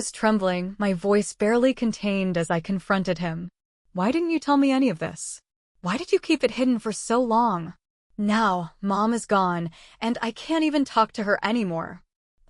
was trembling, my voice barely contained as I confronted him. Why didn't you tell me any of this? Why did you keep it hidden for so long? Now, Mom is gone, and I can't even talk to her anymore.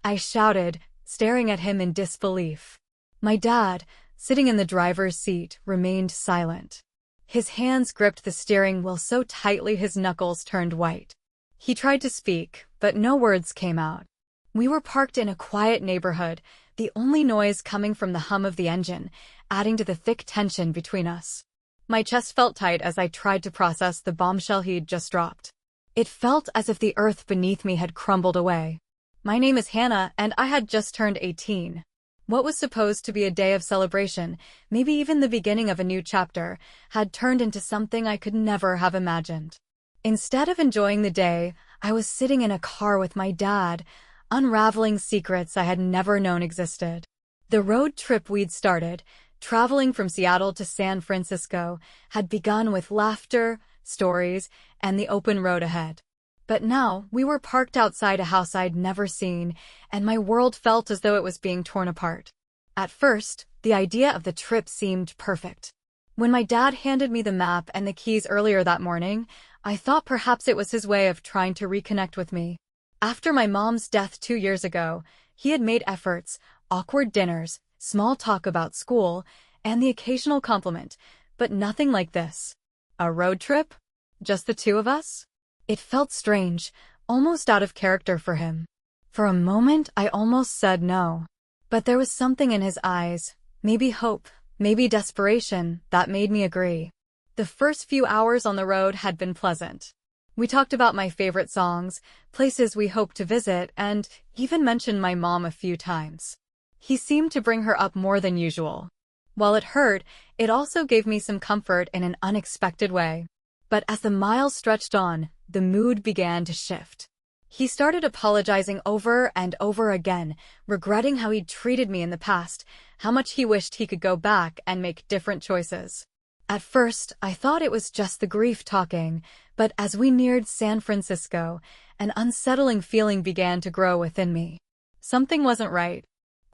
I shouted, staring at him in disbelief. My dad, sitting in the driver's seat, remained silent. His hands gripped the steering wheel so tightly his knuckles turned white. He tried to speak, but no words came out. We were parked in a quiet neighborhood, the only noise coming from the hum of the engine, adding to the thick tension between us. My chest felt tight as I tried to process the bombshell he'd just dropped. It felt as if the earth beneath me had crumbled away. My name is Hannah, and I had just turned 18. What was supposed to be a day of celebration, maybe even the beginning of a new chapter, had turned into something I could never have imagined. Instead of enjoying the day, I was sitting in a car with my dad, unraveling secrets I had never known existed. The road trip we'd started, traveling from Seattle to San Francisco, had begun with laughter, stories, and the open road ahead. But now, we were parked outside a house I'd never seen, and my world felt as though it was being torn apart. At first, the idea of the trip seemed perfect. When my dad handed me the map and the keys earlier that morning, I thought perhaps it was his way of trying to reconnect with me. After my mom's death 2 years ago, he had made efforts, awkward dinners, small talk about school, and the occasional compliment, but nothing like this. A road trip? Just the two of us? It felt strange, almost out of character for him. For a moment, I almost said no. But there was something in his eyes, maybe hope, maybe desperation, that made me agree. The first few hours on the road had been pleasant. We talked about my favorite songs, places we hoped to visit, and even mentioned my mom a few times. He seemed to bring her up more than usual. While it hurt, it also gave me some comfort in an unexpected way. But as the miles stretched on, the mood began to shift. He started apologizing over and over again, regretting how he'd treated me in the past, how much he wished he could go back and make different choices. At first, I thought it was just the grief talking, but as we neared San Francisco, an unsettling feeling began to grow within me. Something wasn't right.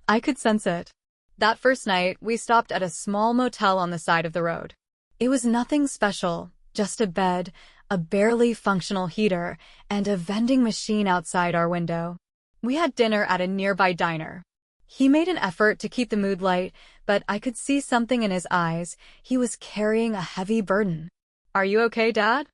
I could sense it. That first night, we stopped at a small motel on the side of the road. It was nothing special, just a bed, a barely functional heater, and a vending machine outside our window. We had dinner at a nearby diner. He made an effort to keep the mood light, but I could see something in his eyes. He was carrying a heavy burden. "Are you okay, Dad?"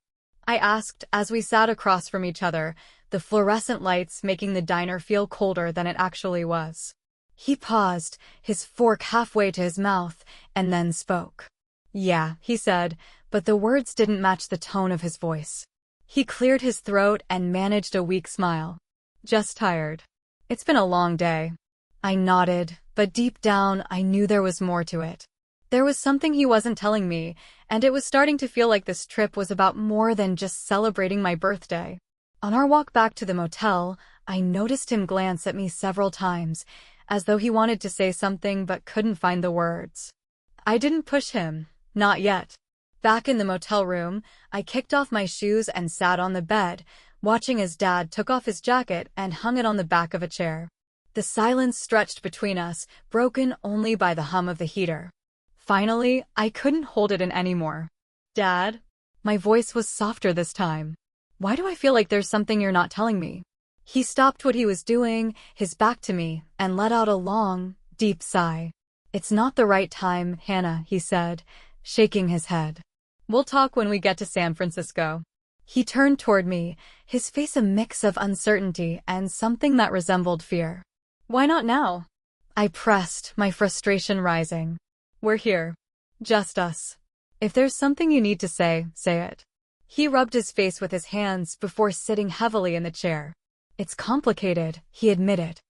I asked as we sat across from each other, the fluorescent lights making the diner feel colder than it actually was. He paused, his fork halfway to his mouth, and then spoke. "Yeah," he said, but the words didn't match the tone of his voice. He cleared his throat and managed a weak smile. "Just tired. It's been a long day." I nodded, but deep down I knew there was more to it. There was something he wasn't telling me, and it was starting to feel like this trip was about more than just celebrating my birthday. On our walk back to the motel, I noticed him glance at me several times, as though he wanted to say something but couldn't find the words. I didn't push him, not yet. Back in the motel room, I kicked off my shoes and sat on the bed, watching as Dad took off his jacket and hung it on the back of a chair. The silence stretched between us, broken only by the hum of the heater. Finally, I couldn't hold it in anymore. "Dad?" My voice was softer this time. "Why do I feel like there's something you're not telling me?" He stopped what he was doing, his back to me, and let out a long, deep sigh. "It's not the right time, Hannah," he said, shaking his head. "We'll talk when we get to San Francisco." He turned toward me, his face a mix of uncertainty and something that resembled fear. "Why not now?" I pressed, my frustration rising. "We're here. Just us. If there's something you need to say, say it." He rubbed his face with his hands before sitting heavily in the chair. "It's complicated," he admitted.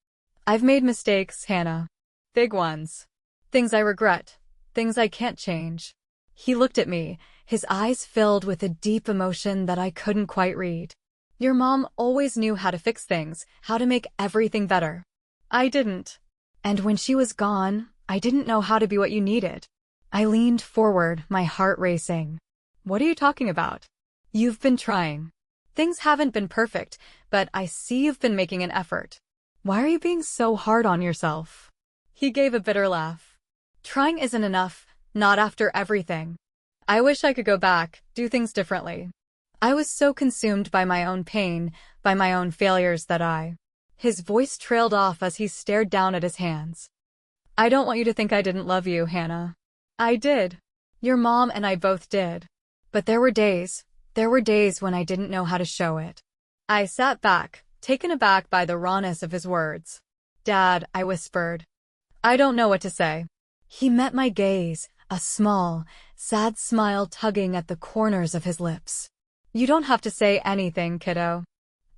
"I've made mistakes, Hannah. Big ones. Things I regret. Things I can't change." He looked at me, his eyes filled with a deep emotion that I couldn't quite read. "Your mom always knew how to fix things, how to make everything better. I didn't. And when she was gone, I didn't know how to be what you needed." I leaned forward, my heart racing. "What are you talking about?" "You've been trying. Things haven't been perfect, but I see you've been making an effort. Why are you being so hard on yourself?" He gave a bitter laugh. Trying isn't enough, not after everything. I wish I could go back, do things differently. I was so consumed by my own pain, by my own failures that His voice trailed off as he stared down at his hands. I don't want you to think I didn't love you, Hannah. I did. Your mom and I both did. But there were days when I didn't know how to show it. I sat back, taken aback by the rawness of his words. Dad, I whispered. I don't know what to say. He met my gaze, a small, sad smile tugging at the corners of his lips. You don't have to say anything, kiddo.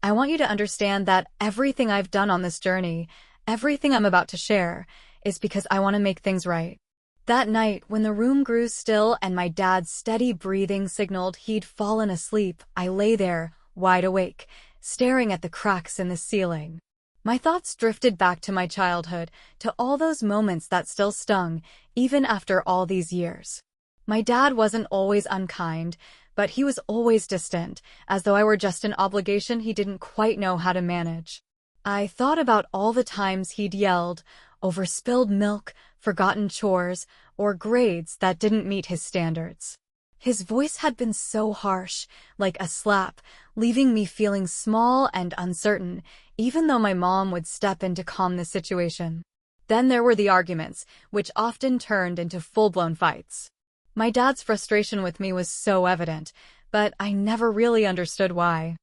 I want you to understand that everything I've done on this journey, everything I'm about to share, is because I want to make things right. That night, when the room grew still and my dad's steady breathing signaled he'd fallen asleep, I lay there, wide awake, staring at the cracks in the ceiling. My thoughts drifted back to my childhood, to all those moments that still stung, even after all these years. My dad wasn't always unkind, but he was always distant, as though I were just an obligation he didn't quite know how to manage. I thought about all the times he'd yelled over spilled milk, forgotten chores, or grades that didn't meet his standards. His voice had been so harsh, like a slap, leaving me feeling small and uncertain, even though my mom would step in to calm the situation. Then there were the arguments, which often turned into full-blown fights. My dad's frustration with me was so evident, but I never really understood why.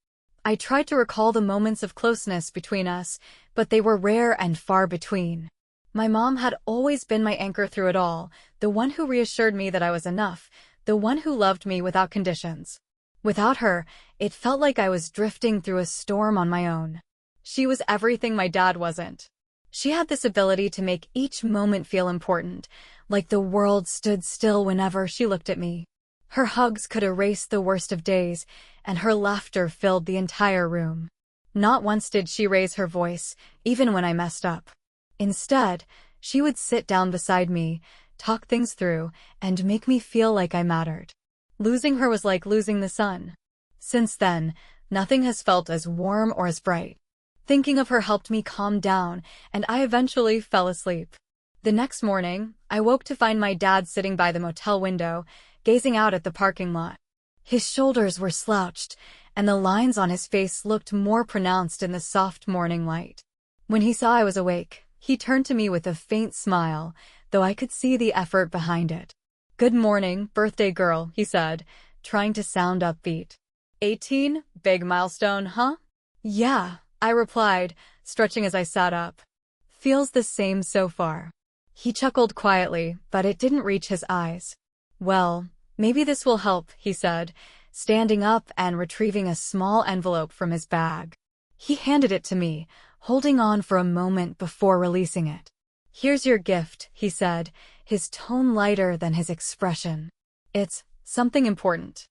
I tried to recall the moments of closeness between us, but they were rare and far between. My mom had always been my anchor through it all, the one who reassured me that I was enough, the one who loved me without conditions. Without her, it felt like I was drifting through a storm on my own. She was everything my dad wasn't. She had this ability to make each moment feel important, like the world stood still whenever she looked at me. Her hugs could erase the worst of days, and her laughter filled the entire room. Not once did she raise her voice, even when I messed up. Instead, she would sit down beside me, talk things through, and make me feel like I mattered. Losing her was like losing the sun. Since then, nothing has felt as warm or as bright. Thinking of her helped me calm down, and I eventually fell asleep. The next morning, I woke to find my dad sitting by the motel window, gazing out at the parking lot. His shoulders were slouched, and the lines on his face looked more pronounced in the soft morning light. When he saw I was awake, he turned to me with a faint smile, though I could see the effort behind it. Good morning, birthday girl, he said, trying to sound upbeat. 18? Big milestone, huh? Yeah, I replied, stretching as I sat up. Feels the same so far. He chuckled quietly, but it didn't reach his eyes. Well, maybe this will help, he said, standing up and retrieving a small envelope from his bag. He handed it to me, holding on for a moment before releasing it. Here's your gift, he said, his tone lighter than his expression. It's something important.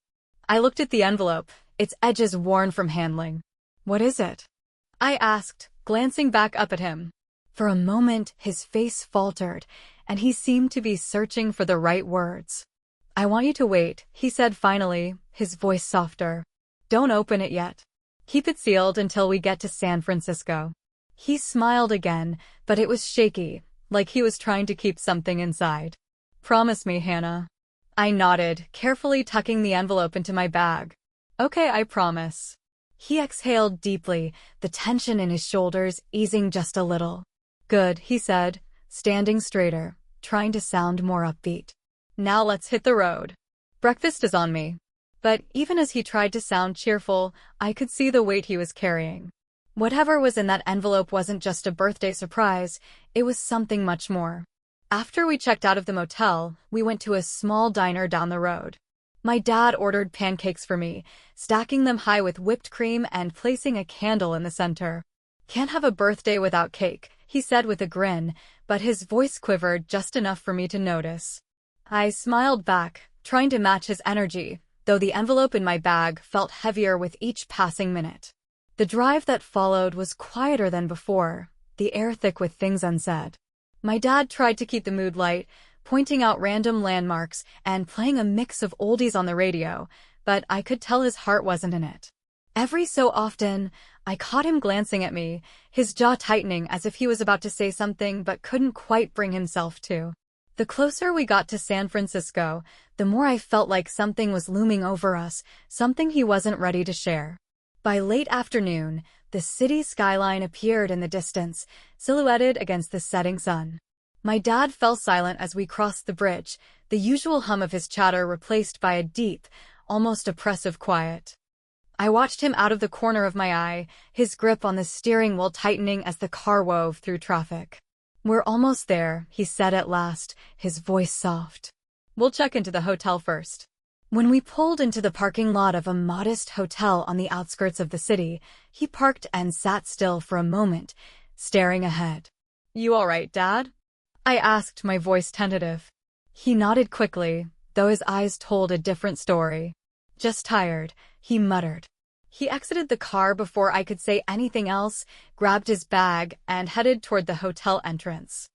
I looked at the envelope, its edges worn from handling. What is it? I asked, glancing back up at him. For a moment, his face faltered, and he seemed to be searching for the right words. I want you to wait, he said finally, his voice softer. Don't open it yet. Keep it sealed until we get to San Francisco. He smiled again, but it was shaky, like he was trying to keep something inside. Promise me, Hannah. I nodded, carefully tucking the envelope into my bag. Okay, I promise. He exhaled deeply, the tension in his shoulders easing just a little. Good, he said, standing straighter, trying to sound more upbeat. Now let's hit the road. Breakfast is on me. But even as he tried to sound cheerful, I could see the weight he was carrying. Whatever was in that envelope wasn't just a birthday surprise, it was something much more. After we checked out of the motel, we went to a small diner down the road. My dad ordered pancakes for me, stacking them high with whipped cream and placing a candle in the center. Can't have a birthday without cake, he said with a grin, but his voice quivered just enough for me to notice. I smiled back, trying to match his energy, though the envelope in my bag felt heavier with each passing minute. The drive that followed was quieter than before, the air thick with things unsaid. My dad tried to keep the mood light, pointing out random landmarks and playing a mix of oldies on the radio, but I could tell his heart wasn't in it. Every so often, I caught him glancing at me, his jaw tightening as if he was about to say something but couldn't quite bring himself to. The closer we got to San Francisco, the more I felt like something was looming over us, something he wasn't ready to share. By late afternoon, the city skyline appeared in the distance, silhouetted against the setting sun. My dad fell silent as we crossed the bridge, the usual hum of his chatter replaced by a deep, almost oppressive quiet. I watched him out of the corner of my eye, his grip on the steering wheel tightening as the car wove through traffic. "We're almost there," he said at last, his voice soft. "We'll check into the hotel first." When we pulled into the parking lot of a modest hotel on the outskirts of the city, he parked and sat still for a moment, staring ahead. "You all right, Dad?" I asked, my voice tentative. He nodded quickly, though his eyes told a different story. "Just tired," he muttered. He exited the car before I could say anything else, grabbed his bag, and headed toward the hotel entrance.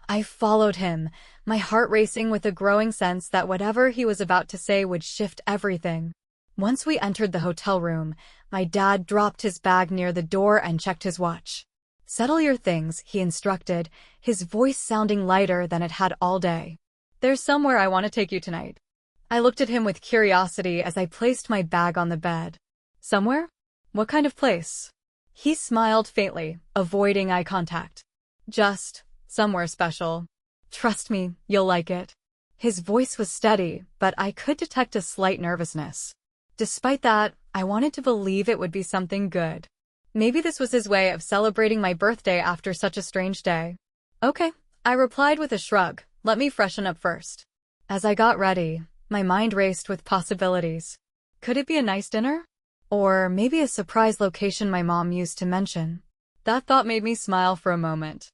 I followed him, my heart racing with a growing sense that whatever he was about to say would shift everything. Once we entered the hotel room, my dad dropped his bag near the door and checked his watch. "Settle your things," he instructed, his voice sounding lighter than it had all day. "There's somewhere I want to take you tonight." I looked at him with curiosity as I placed my bag on the bed. "Somewhere? What kind of place?" He smiled faintly, avoiding eye contact. "Just somewhere special. Trust me, you'll like it." His voice was steady, but I could detect a slight nervousness. Despite that, I wanted to believe it would be something good. Maybe this was his way of celebrating my birthday after such a strange day. "Okay," I replied with a shrug. "Let me freshen up first." As I got ready, my mind raced with possibilities. Could it be a nice dinner? Or maybe a surprise location my mom used to mention? That thought made me smile for a moment.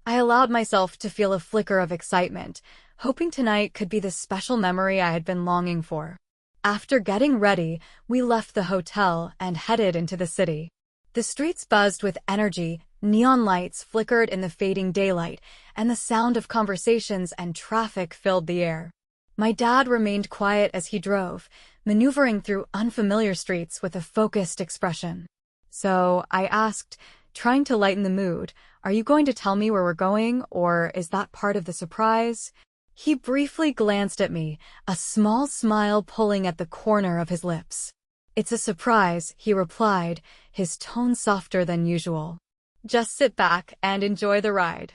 I allowed myself to feel a flicker of excitement, hoping tonight could be the special memory I had been longing for. After getting ready, we left the hotel and headed into the city. The streets buzzed with energy, neon lights flickered in the fading daylight, and the sound of conversations and traffic filled the air. My dad remained quiet as he drove, maneuvering through unfamiliar streets with a focused expression. So I asked, trying to lighten the mood, "Are you going to tell me where we're going, or is that part of the surprise?" He briefly glanced at me, a small smile pulling at the corner of his lips. "It's a surprise," he replied, his tone softer than usual. "Just sit back and enjoy the ride."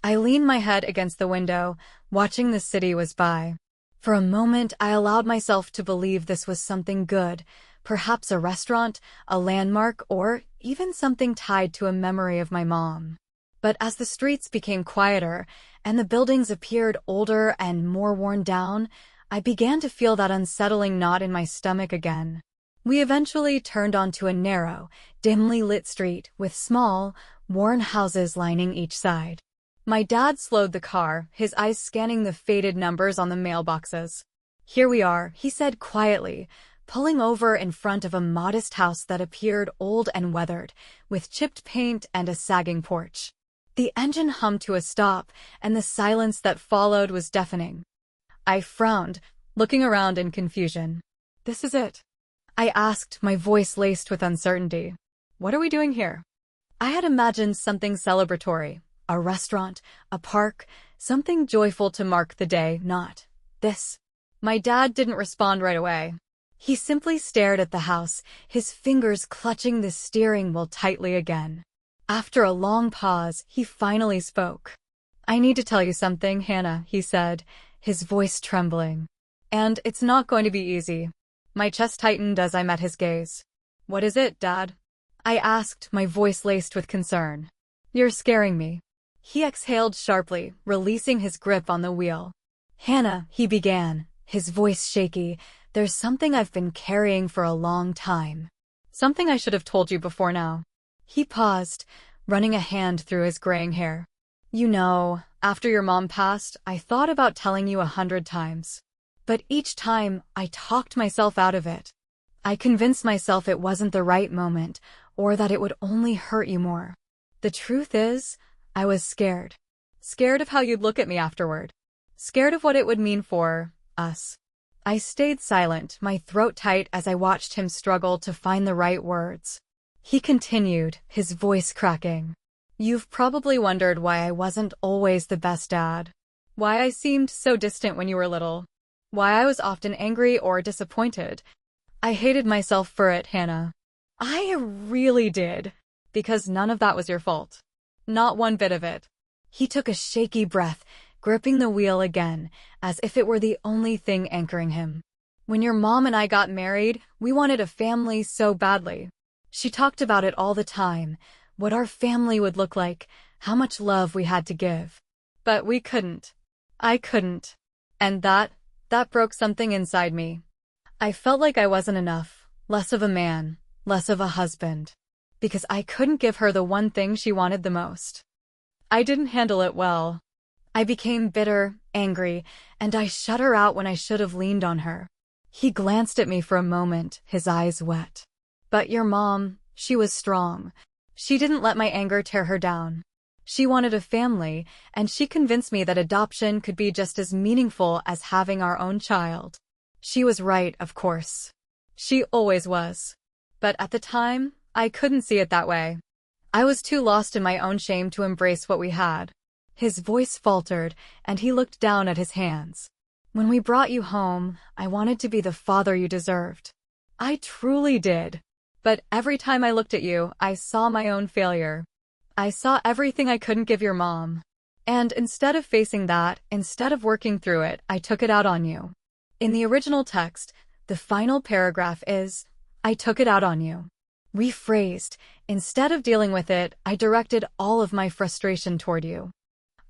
I leaned my head against the window, watching the city whiz by. For a moment, I allowed myself to believe this was something good, perhaps a restaurant, a landmark, or even something tied to a memory of my mom. But as the streets became quieter and the buildings appeared older and more worn down, I began to feel that unsettling knot in my stomach again. We eventually turned onto a narrow, dimly lit street with small, worn houses lining each side. My dad slowed the car, his eyes scanning the faded numbers on the mailboxes. "Here we are," he said quietly, pulling over in front of a modest house that appeared old and weathered, with chipped paint and a sagging porch. The engine hummed to a stop, and the silence that followed was deafening. I frowned, looking around in confusion. "This is it?" I asked, my voice laced with uncertainty. "What are we doing here?" I had imagined something celebratory. A restaurant, a park, something joyful to mark the day, not this. My dad didn't respond right away. He simply stared at the house, his fingers clutching the steering wheel tightly again. After a long pause, he finally spoke. "I need to tell you something, Hannah," he said, his voice trembling. "And it's not going to be easy." My chest tightened as I met his gaze. "What is it, Dad?" I asked, my voice laced with concern. "You're scaring me." He exhaled sharply, releasing his grip on the wheel. "Hannah," he began, his voice shaky, "there's something I've been carrying for a long time. Something I should have told you before now." He paused, running a hand through his graying hair. "You know, after your mom passed, I thought about telling you 100 times. But each time, I talked myself out of it. I convinced myself it wasn't the right moment, or that it would only hurt you more. The truth is, I was scared. Scared of how you'd look at me afterward. Scared of what it would mean for us." I stayed silent, my throat tight as I watched him struggle to find the right words. He continued, his voice cracking. You've probably wondered why I wasn't always the best dad. Why I seemed so distant when you were little. Why I was often angry or disappointed. I hated myself for it, Hannah. I really did. Because none of that was your fault. Not one bit of it. He took a shaky breath, gripping the wheel again, as if it were the only thing anchoring him. When your mom and I got married, we wanted a family so badly. She talked about it all the time, what our family would look like, how much love we had to give. But we couldn't. I couldn't. And that broke something inside me. I felt like I wasn't enough, less of a man, less of a husband. Because I couldn't give her the one thing she wanted the most. I didn't handle it well. I became bitter, angry, and I shut her out when I should have leaned on her. He glanced at me for a moment, his eyes wet. But your mom, she was strong. She didn't let my anger tear her down. She wanted a family, and she convinced me that adoption could be just as meaningful as having our own child. She was right, of course. She always was. But at the time, I couldn't see it that way. I was too lost in my own shame to embrace what we had. His voice faltered, and he looked down at his hands. When we brought you home, I wanted to be the father you deserved. I truly did. But every time I looked at you, I saw my own failure. I saw everything I couldn't give your mom. And instead of facing that, instead of working through it, I took it out on you. In the original text, the final paragraph is, I took it out on you. Rephrased, instead of dealing with it, I directed all of my frustration toward you.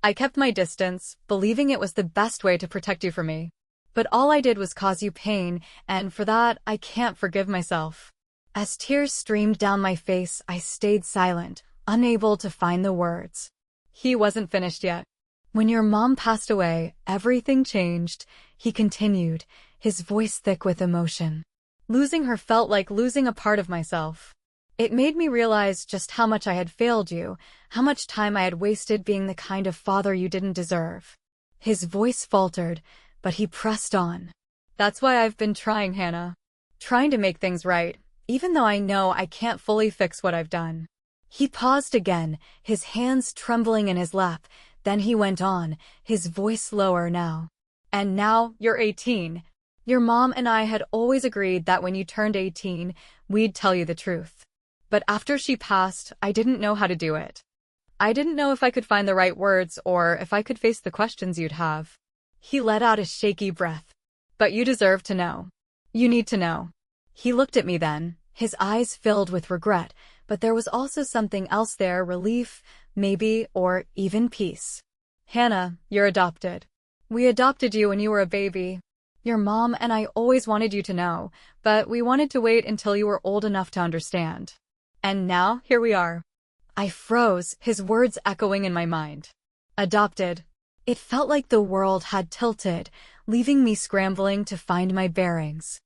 I kept my distance, believing it was the best way to protect you from me. But all I did was cause you pain, and for that, I can't forgive myself. As tears streamed down my face, I stayed silent, unable to find the words. He wasn't finished yet. When your mom passed away, everything changed, he continued, his voice thick with emotion. Losing her felt like losing a part of myself. It made me realize just how much I had failed you, how much time I had wasted being the kind of father you didn't deserve. His voice faltered, but he pressed on. That's why I've been trying, Hannah. Trying to make things right, even though I know I can't fully fix what I've done. He paused again, his hands trembling in his lap, then he went on, his voice lower now. And now, you're 18. Your mom and I had always agreed that when you turned 18, we'd tell you the truth. But after she passed, I didn't know how to do it. I didn't know if I could find the right words or if I could face the questions you'd have. He let out a shaky breath. But you deserve to know. You need to know. He looked at me then, his eyes filled with regret, but there was also something else there, relief, maybe, or even peace. Hannah, you're adopted. We adopted you when you were a baby. Your mom and I always wanted you to know, but we wanted to wait until you were old enough to understand. And now, here we are. I froze, his words echoing in my mind. Adopted. It felt like the world had tilted, leaving me scrambling to find my bearings.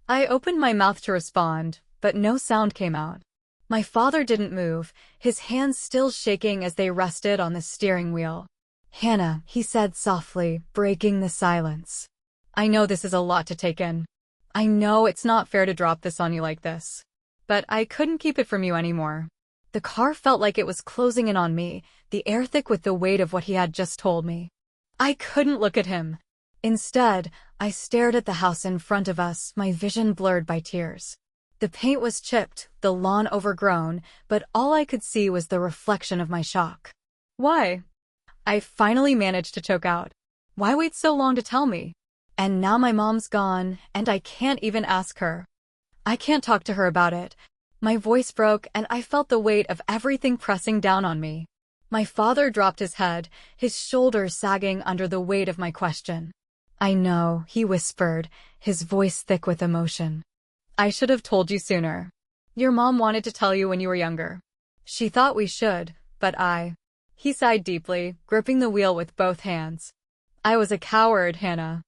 I opened my mouth to respond, but no sound came out. My father didn't move, his hands still shaking as they rested on the steering wheel. Hannah, he said softly, breaking the silence. I know this is a lot to take in. I know it's not fair to drop this on you like this. But I couldn't keep it from you anymore. The car felt like it was closing in on me, the air thick with the weight of what he had just told me. I couldn't look at him. Instead, I stared at the house in front of us, my vision blurred by tears. The paint was chipped, the lawn overgrown, but all I could see was the reflection of my shock. Why? I finally managed to choke out. Why wait so long to tell me? And now my mom's gone, and I can't even ask her. I can't talk to her about it. My voice broke, and I felt the weight of everything pressing down on me. My father dropped his head, his shoulders sagging under the weight of my question. I know, he whispered, his voice thick with emotion. I should have told you sooner. Your mom wanted to tell you when you were younger. She thought we should, but He sighed deeply, gripping the wheel with both hands. I was a coward, Hannah.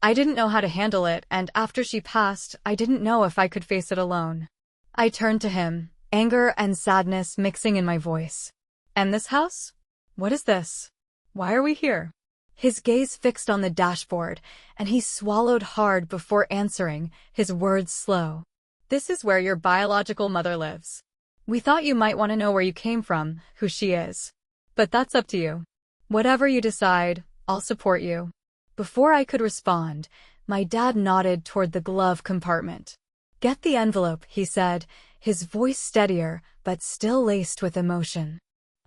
I didn't know how to handle it, and after she passed, I didn't know if I could face it alone. I turned to him, anger and sadness mixing in my voice. And this house? What is this? Why are we here? His gaze fixed on the dashboard, and he swallowed hard before answering, his words slow. This is where your biological mother lives. We thought you might want to know where you came from, who she is. But that's up to you. Whatever you decide, I'll support you. Before I could respond, my dad nodded toward the glove compartment. Get the envelope, he said, his voice steadier, but still laced with emotion.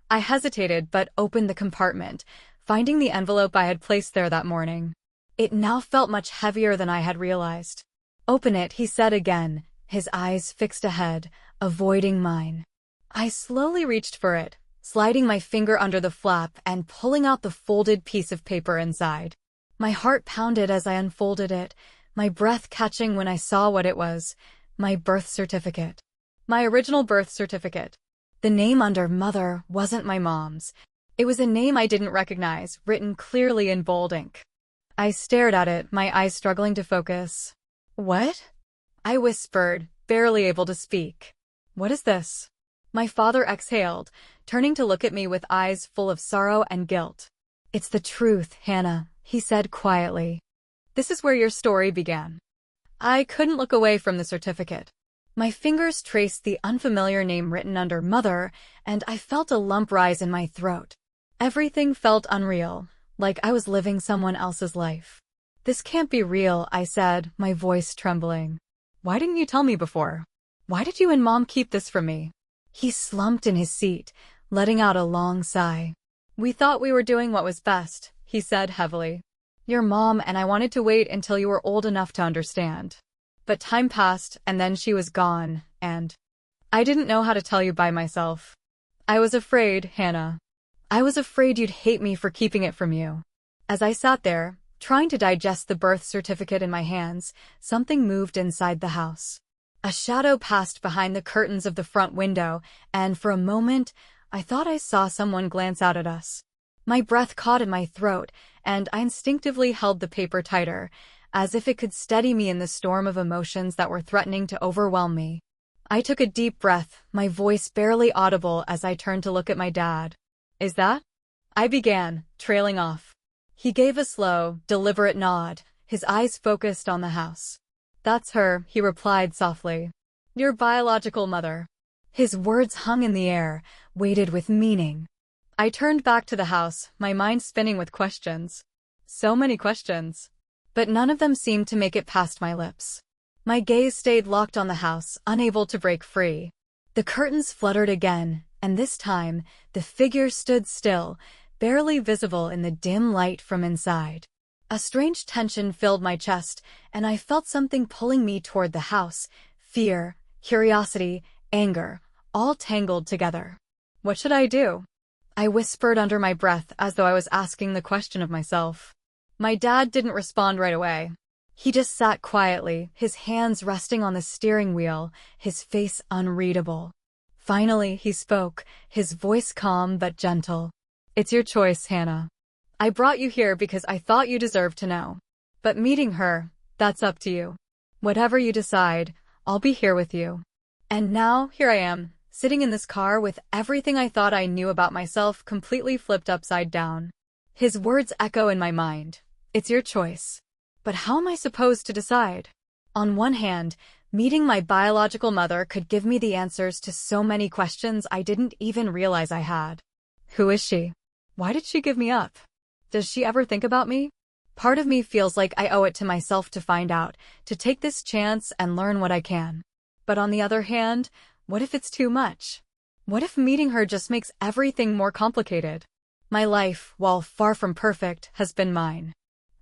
I hesitated but opened the compartment, finding the envelope I had placed there that morning. It now felt much heavier than I had realized. Open it, he said again, his eyes fixed ahead, avoiding mine. I slowly reached for it, sliding my finger under the flap and pulling out the folded piece of paper inside. My heart pounded as I unfolded it, my breath catching when I saw what it was. My birth certificate. My original birth certificate. The name under Mother wasn't my mom's. It was a name I didn't recognize, written clearly in bold ink. I stared at it, my eyes struggling to focus. What? I whispered, barely able to speak. What is this? My father exhaled, turning to look at me with eyes full of sorrow and guilt. It's the truth, Hannah, he said quietly. This is where your story began. I couldn't look away from the certificate. My fingers traced the unfamiliar name written under Mother, and I felt a lump rise in my throat. Everything felt unreal, like I was living someone else's life. This can't be real, I said, my voice trembling. Why didn't you tell me before? Why did you and Mom keep this from me? He slumped in his seat, letting out a long sigh. We thought we were doing what was best, he said heavily. Your mom and I wanted to wait until you were old enough to understand. But time passed, and then she was gone, and I didn't know how to tell you by myself. I was afraid, Hannah. I was afraid you'd hate me for keeping it from you. As I sat there, trying to digest the birth certificate in my hands, something moved inside the house. A shadow passed behind the curtains of the front window, and for a moment, I thought I saw someone glance out at us. My breath caught in my throat, and I instinctively held the paper tighter, as if it could steady me in the storm of emotions that were threatening to overwhelm me. I took a deep breath, my voice barely audible as I turned to look at my dad. Is that? I began, trailing off. He gave a slow, deliberate nod, his eyes focused on the house. That's her, he replied softly. Your biological mother. His words hung in the air, weighted with meaning. I turned back to the house, my mind spinning with questions. So many questions. But none of them seemed to make it past my lips. My gaze stayed locked on the house, unable to break free. The curtains fluttered again, and this time, the figure stood still, barely visible in the dim light from inside. A strange tension filled my chest, and I felt something pulling me toward the house. Fear, curiosity, anger, all tangled together. What should I do? I whispered under my breath as though I was asking the question of myself. My dad didn't respond right away. He just sat quietly, his hands resting on the steering wheel, his face unreadable. Finally, he spoke, his voice calm but gentle. It's your choice, Hannah. I brought you here because I thought you deserved to know. But meeting her, that's up to you. Whatever you decide, I'll be here with you. And now, here I am, sitting in this car with everything I thought I knew about myself completely flipped upside down. His words echo in my mind. It's your choice. But how am I supposed to decide? On one hand, meeting my biological mother could give me the answers to so many questions I didn't even realize I had. Who is she? Why did she give me up? Does she ever think about me? Part of me feels like I owe it to myself to find out, to take this chance and learn what I can. But on the other hand, what if it's too much? What if meeting her just makes everything more complicated? My life, while far from perfect, has been mine.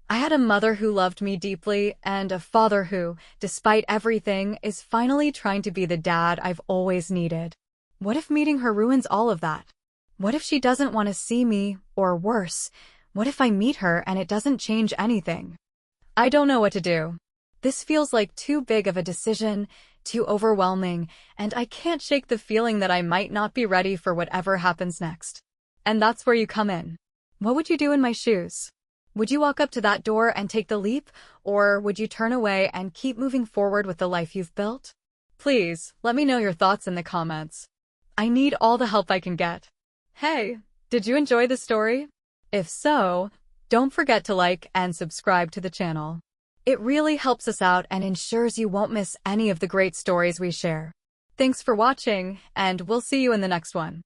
I had a mother who loved me deeply and a father who, despite everything, is finally trying to be the dad I've always needed. What if meeting her ruins all of that? What if she doesn't want to see me, or worse, what if I meet her and it doesn't change anything? I don't know what to do. This feels like too big of a decision, too overwhelming, and I can't shake the feeling that I might not be ready for whatever happens next. And that's where you come in. What would you do in my shoes? Would you walk up to that door and take the leap, or would you turn away and keep moving forward with the life you've built? Please, let me know your thoughts in the comments. I need all the help I can get. Hey, did you enjoy the story? If so, Don't forget to like and subscribe to the channel. It really helps us out and ensures you won't miss any of the great stories we share. Thanks for watching, and we'll see you in the next one.